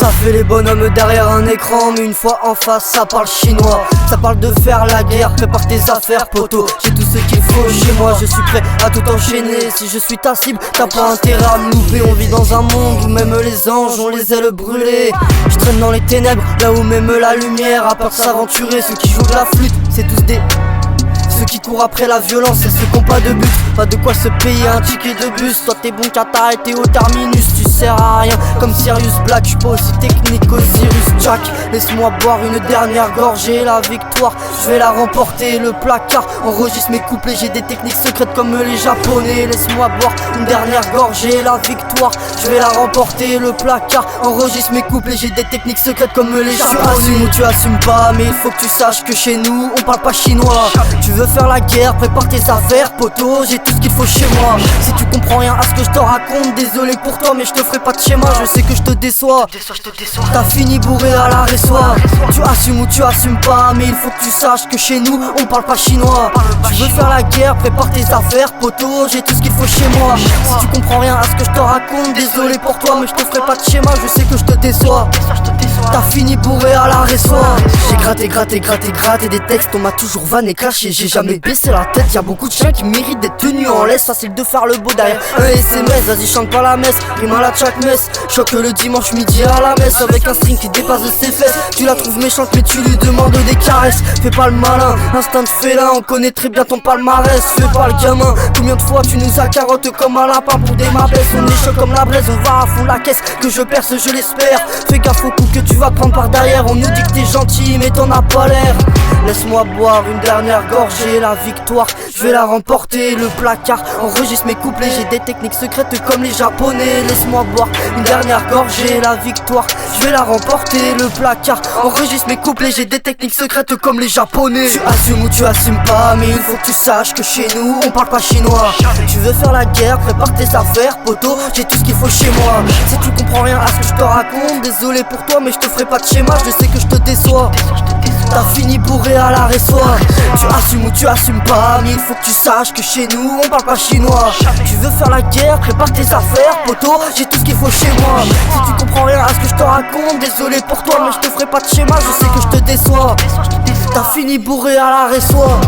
Ça fait les bonhommes derrière un écran, mais une fois en face ça parle chinois. Ça parle de faire la guerre, prépare tes affaires poto. J'ai tout ce qu'il faut chez moi, je suis prêt à tout enchaîner. Si je suis ta cible, t'as pas intérêt à me louper. On vit dans un monde où même les anges ont les ailes brûlées. Je traîne dans les ténèbres, là où même la lumière a peur de s'aventurer. Ceux qui jouent de la flûte, c'est tous des... Ceux qui courent après la violence, c'est ceux qui ont pas de but. Pas de quoi se payer un ticket de bus. Toi t'es bon qu'à t'arrêter au terminus. Tu sers à rien comme Sirius Black. J'suis pas aussi technique qu'Osiris Jack. Laisse-moi boire une dernière gorgée. La victoire, je vais la remporter. Le placard enregistre mes couplets. J'ai des techniques secrètes comme les japonais. Laisse-moi boire une dernière gorgée. La victoire, je vais la remporter. Le placard enregistre mes couplets. J'ai des techniques secrètes comme les japonais. Tu assumes ou tu assumes pas, mais il faut que tu saches que chez nous on parle pas chinois. Tu veux faire la guerre, prépare tes affaires poto. J'ai tout ce qu'il faut chez moi. Si tu comprends rien à ce que je te raconte, désolé pour toi mais je te ferai pas de schéma. Je sais que je te déçois. T'as fini bourré à la résoie. Tu assumes ou tu assumes pas, mais il faut que tu saches que chez nous on parle pas chinois. Tu veux faire la guerre, prépare tes affaires poto. J'ai tout ce qu'il faut chez moi. Si tu comprends rien à ce que je te raconte, désolé pour toi mais je te ferai pas de schéma. Je sais que je te déçois. T'as fini bourré à la résoie. J'ai gratté des textes, on m'a toujours vanné caché. J'ai jamais baissé la tête, y'a beaucoup de chiens qui méritent d'être tenus en laisse. Facile de faire le beau derrière un SMS. Vas-y chante pas la messe, rime à la chaque messe. Choque le dimanche midi à la messe. Avec un string qui dépasse de ses fesses. Tu la trouves méchante mais tu lui demandes des caresses. Fais pas le malin, instinct de félin. On connaît très bien ton palmarès. Fais pas le gamin, combien de fois tu nous as carottes comme un lapin pour des mabesses. On est chaud comme la braise, on va à fond la caisse. Que je perce, je l'espère. Fais gaffe au coup que tu vas prendre par derrière. On nous dit que t'es gentil mais t'en as pas l'air. Laisse-moi boire une dernière gorgée. La victoire, je vais la remporter. Le placard enregistre mes couplets. J'ai des techniques secrètes comme les japonais. Laisse-moi boire une dernière gorgée. La victoire, je vais la remporter. Le placard enregistre mes couplets. J'ai des techniques secrètes comme les japonais. Tu assumes ou tu assumes pas, mais il faut que tu saches que chez nous on parle pas chinois. Tu veux faire la guerre, prépare tes affaires poto. J'ai tout ce qu'il faut chez moi. Si tu comprends rien à ce que je te raconte, désolé pour toi mais je te ferai pas de schéma. Je sais que je te déçois. T'as fini bourré à la résoie. Tu assumes ou tu assumes pas, mais il faut que tu saches que chez nous on parle pas chinois. Tu veux faire la guerre, prépare tes affaires poto. J'ai tout ce qu'il faut chez moi. Si tu comprends rien à ce que je te raconte, désolé pour toi mais je te ferai pas de schéma. Je sais que je te déçois. T'as fini bourré à la résoie.